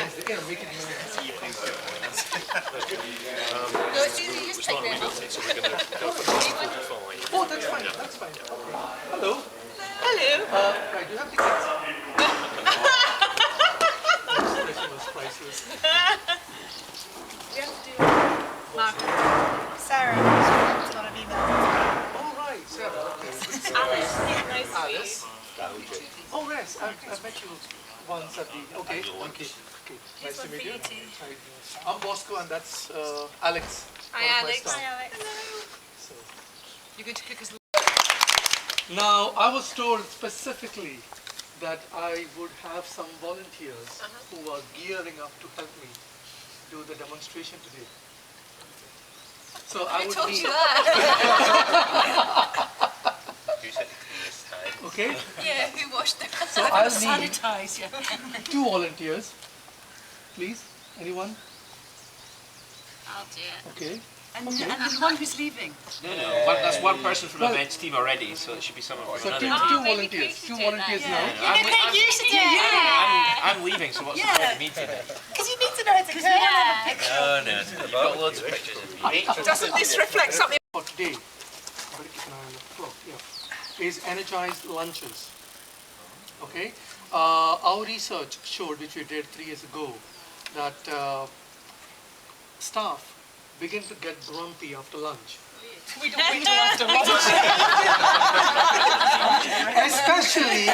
nice. They can make it nice. No, it's easy. You just take them off. So we're going to go for 45. Oh, that's fine. That's fine. Hello. Hello. Right, do you have tickets? Christmas prices. We have to do Mark. Sarah. She's got an email. Oh, right, Sarah. Okay. Alice. Yeah, nice to meet Alice. Oh, yes. I've met you once at the. Okay. Okay. Nice to meet you. Hi. I'm Bosco, and that's Alex. Hi, Alex. Hi, Alex. Hello. So. You're going to cook us. Now, I was told specifically that I would have some volunteers who are gearing up to help me do the demonstration today. So I would need. Who said this time? Okay. Yeah, who washed them? So I'll need Sanitize, yeah. 2 volunteers, please. Anyone? I'll do it. Okay. And the one who's leaving? No. That's one person from the events team already, so it should be someone from So another two team. volunteers. 2 volunteers now. I'm leaving, so what's the point of me today? Because you need to know how to cook. Yeah. No. You've got loads of pictures of me. Doesn't this reflect something? For today, better keep an eye on the clock, yeah, is Energized Lunches. Okay? Our research showed, which we did 3 years ago, that staff begin to get grumpy after lunch. We don't after lunch. Especially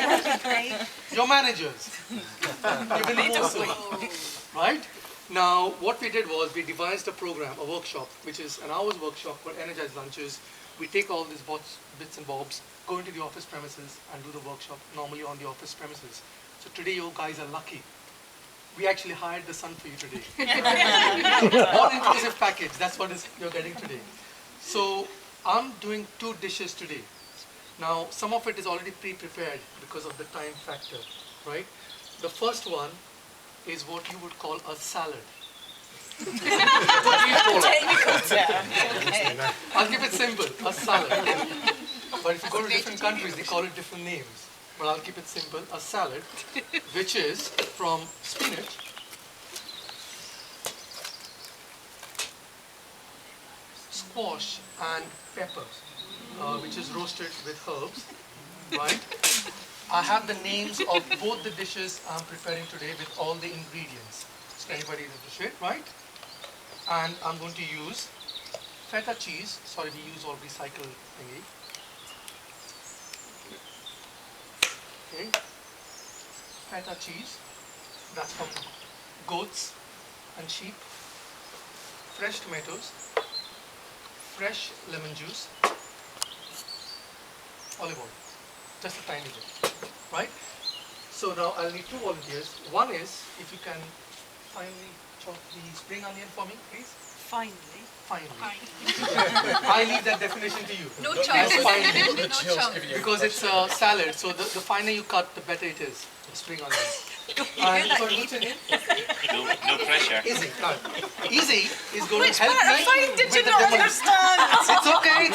your managers. Even more so. Right? Now, what we did was we devised a program, a workshop, which is an hour's workshop for Energized Lunches. We take all these bits and bobs, go into the office premises and do the workshop normally on the office premises. So today you guys are lucky. We actually hired the sun for you today. All-inclusive package, that's what you're getting today. So I'm doing 2 dishes today. Now, some of it is already pre-prepared because of the time factor, right? The first one is what you would call a salad. What do you call it? Technical term. Okay. I'll keep it simple, a salad. But if you go to different countries, they call it different names. But I'll keep it simple, a salad, which is from spinach, squash and pepper, which is roasted with herbs, right? I have the names of both the dishes I'm preparing today with all the ingredients. So anybody appreciate, right? And I'm going to use feta cheese. Sorry, we use all recycled thingy. Okay. Feta cheese. That's from goats and sheep. Fresh tomatoes. Fresh lemon juice. Olive oil. Just a tiny bit. Right? So now I'll need 2 volunteers. One is, if you can finally chop the spring onion for me, please. Finally. I leave that definition to you. No As chunks. finally. No chunks. Because it's a salad, so the finer you cut, the better it is. Spring onion. And sorry, what's your name? No pressure. Easy. Easy is going Which to help part? me Fine, did with you the not demo. understand? It's okay.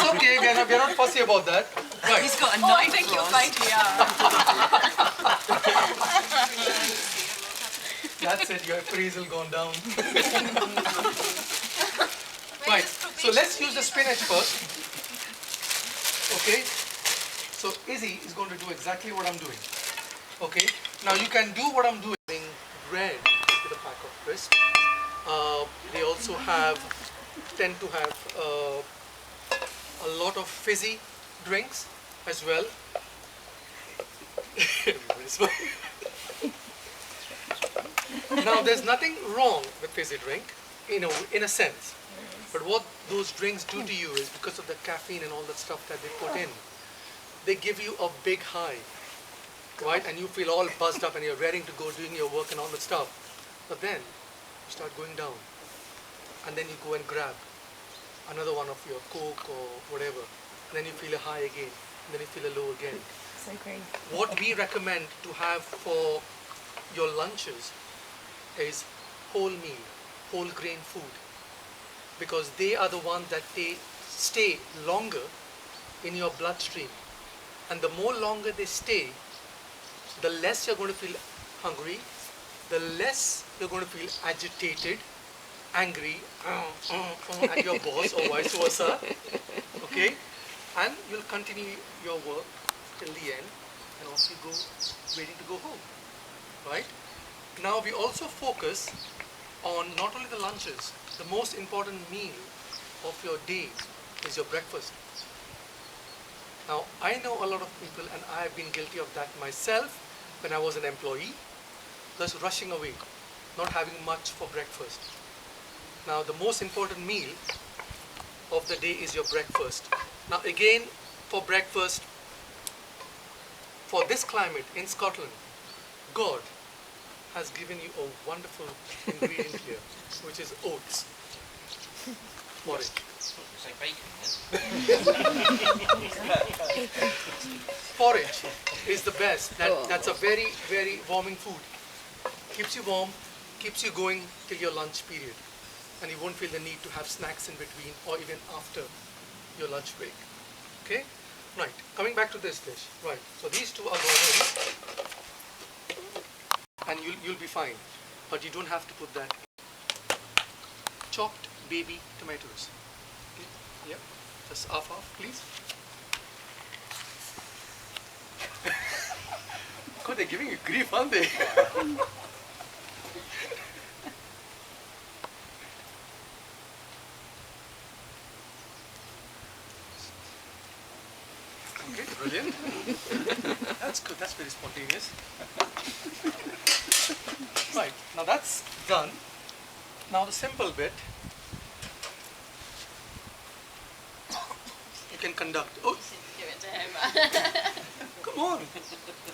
We're not fussy about that. Right. He's got a Oh, I knife think for you'll us. find we are. That's it, your appraisal gone down. Right, so let's use the spinach first. Okay, so Izzy is going to do exactly what I'm doing. Okay, now you can do what I'm doing. Bread with a pack of crisps. They also tend to have a lot of fizzy drinks as well. Now, there's nothing wrong with fizzy drink, in a sense. But what those drinks do to you is, because of the caffeine and all that stuff that they put in, they give you a big high, right? And you feel all buzzed up and you're ready to go doing your work and all that stuff. But then you start going down, and then you go and grab another one of your Coke or whatever, and then you feel a high again, and then you feel a low again. So great. What we recommend to have for your lunches is whole meal, whole grain food, because they are the ones that they stay longer in your bloodstream, and the more longer they stay, the less you're going to feel hungry, the less you're going to feel agitated, angry at your boss or vice versa. Okay? And you'll continue your work till the end and off you go, waiting to go home. Right? Now we also focus on not only the lunches, the most important meal of your day is your breakfast. Now I know a lot of people, and I have been guilty of that myself when I was an employee, just rushing away, not having much for breakfast. Now the most important meal of the day is your breakfast. Now again, for breakfast, for this climate in Scotland, God has given you a wonderful ingredient here, which is oats. Porridge. Say bacon then. Porridge is the best. That's a very, very warming food. Keeps you warm, keeps you going till your lunch period. And you won't feel the need to have snacks in between or even after your lunch break. Okay? Right, coming back to this dish. Right, so these two are going in. And you'll be fine. But you don't have to put that. Chopped baby tomatoes. Okay? Yep, just half, please. God, they're giving you grief, aren't they? Okay, brilliant. That's good, that's very spontaneous. Right, now that's done. Now the simple bit. You can conduct. Oh, Give it to him. come on.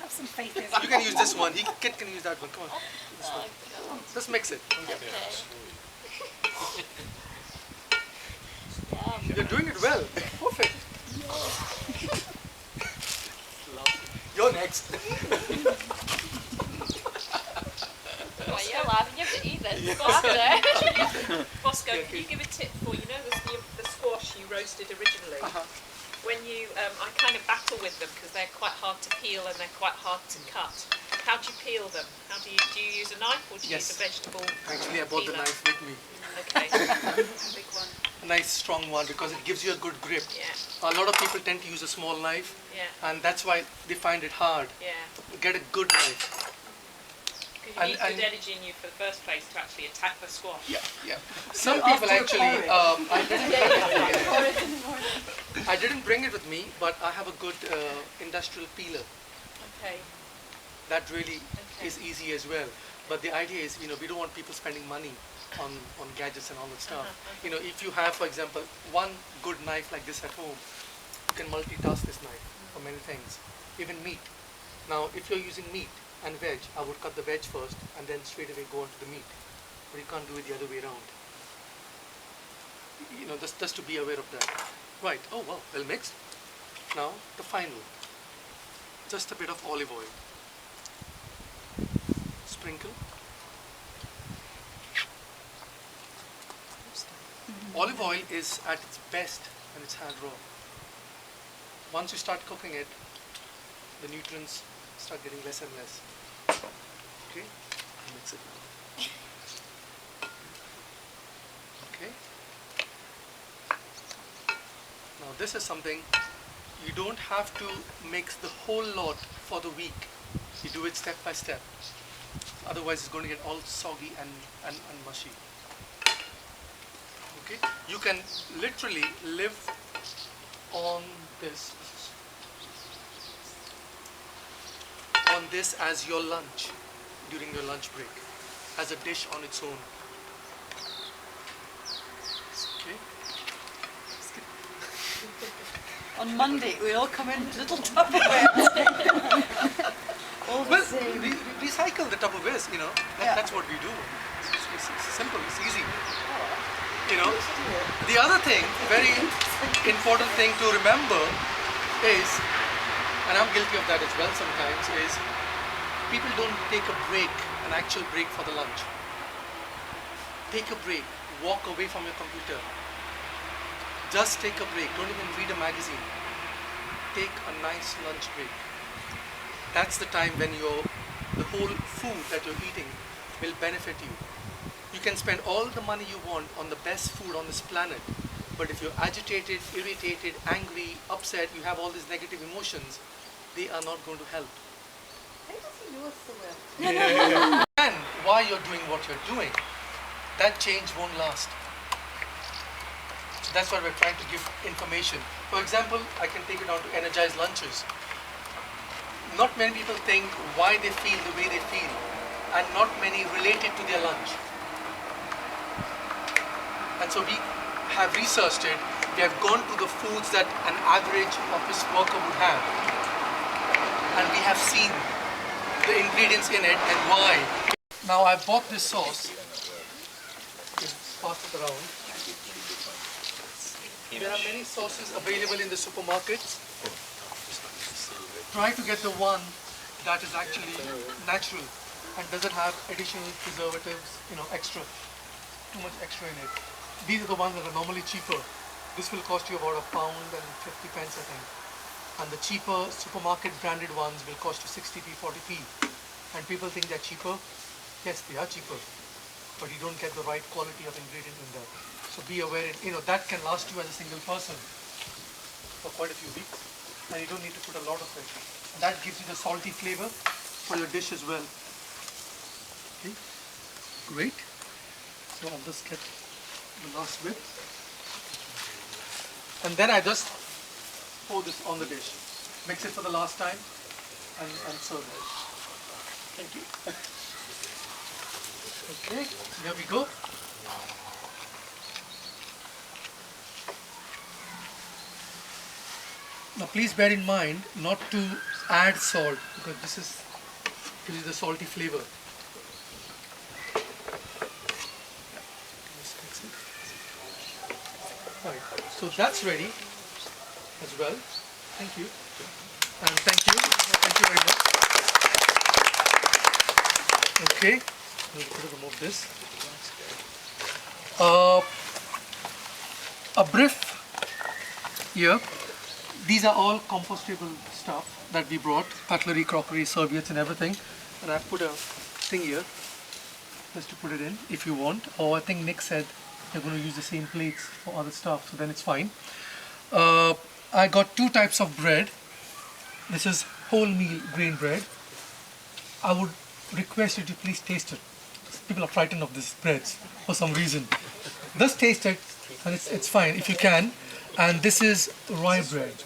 Have some faith in You can use this one. Kit can use that one. Come on. This one. Just mix it. You're doing it well. Perfect. You're next. Well, you're laughing. You have to eat this. Bosco, can you give a tip for, you know, the squash you roasted originally? When you, I kind of battle with them because they're quite hard to peel and they're quite hard to cut. How do you peel them? Do you use a knife or do you use a vegetable Actually, I bought the peeler? knife with me. Okay. Big one. A nice strong one because it gives you a good grip. Yeah. A lot of people tend to use a small knife, Yeah. and that's why they find it hard. Yeah. Get a good knife. Because you need good energy in you for the first place to actually attack the squash. Yeah. Some people actually, I didn't bring it with me, but I have a good industrial peeler. Okay. That really is easy as well. But the idea is, we don't want people spending money on gadgets and all that stuff. If you have, for example, one good knife like this at home, you can multitask this knife for many things, even meat. Now, if you're using meat and veg, I would cut the veg first and then straight away go on to the meat. But you can't do it the other way around. Just to be aware of that. Right, oh wow, well mixed. Now, the final. Just a bit of olive oil. Sprinkle. Olive oil is at its best when it's hand raw. Once you start cooking it, the nutrients start getting less and less. Okay, mix it now. Okay. Now this is something you don't have to mix the whole lot for the week. You do it step by step. Otherwise it's going to get all soggy and mushy. Okay? You can literally live on this as your lunch during your lunch break, as a dish on its own. Okay? On Monday, we all come in little Tupperware. All the Well, same. recycle the Tupperwares, that's what we do. It's simple, it's easy. The other thing, very important thing to remember is, and I'm guilty of that as well sometimes, is people don't take a break, an actual break for the lunch. Take a break, walk away from your computer. Just take a break, don't even read a magazine. Take a nice lunch break. That's the time when the whole food that you're eating will benefit you. You can spend all the money you want on the best food on this planet, but if you're agitated, irritated, angry, upset, you have all these negative emotions, they are not going to help. How does he know us so well? And why you're doing what you're doing, that change won't last. So that's why we're trying to give information. For example, I can take it down to Energized Lunches. Not many people think why they feel the way they feel, and not many relate it to their lunch. And so we have researched it. We have gone to the foods that an average office worker would have, and we have seen the ingredients in it and why. Now I bought this sauce. Just pass it around. There are many sauces available in the supermarkets. Try to get the one that is actually natural and doesn't have additional preservatives, extra, too much extra in it. These are the ones that are normally cheaper. This will cost you about £1.50, I think. And the cheaper supermarket branded ones will cost you 60p, 40p. And people think they're cheaper. Yes, they are cheaper, but you don't get the right quality of ingredient in there. So be aware, that can last you as a single person for quite a few weeks, and you don't need to put a lot of it. And that gives you the salty flavor for your dish as well. Okay, great. So I'll just get the last bit. And then I just pour this on the dish. Mix it for the last time and serve it. Thank you. Okay, here we go. Now please bear in mind not to add salt, because this is the salty flavor. Right, so that's ready as well. Thank you. And thank you very much. Okay, we'll remove this. A brief here. These are all compostable stuff that we brought, cutlery, crockery, serviettes and everything. And I've put a thing here just to put it in if you want. Or I think Nick said they're going to use the same plates for other stuff, so then it's fine. I got 2 types of bread. This is wholemeal grain bread. I would request you to please taste it. People are frightened of these breads for some reason. Just taste it and it's fine if you can. And this is rye bread.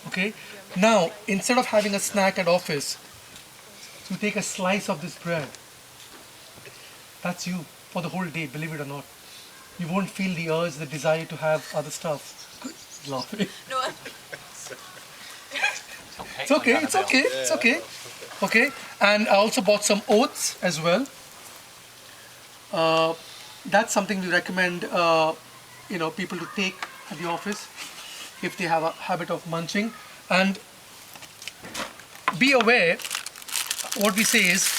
Okay. Now, instead of having a snack at office, you take a slice of this bread. That's you for the whole day, believe it or not. You won't feel the urge, the desire to have other stuff. Good. Laughing. No. It's okay, it's okay, it's okay. Okay, and I also bought some oats as well. That's something we recommend, people to take at the office if they have a habit of munching. And be aware, what we say is,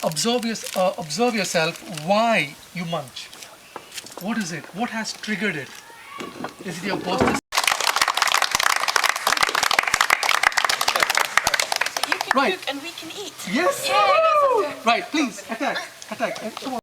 observe yourself why you munch. What is it? What has triggered it? Is it your boss? You can Right. cook and we can eat. Yes. Yeah. Right. Please attack. Come on.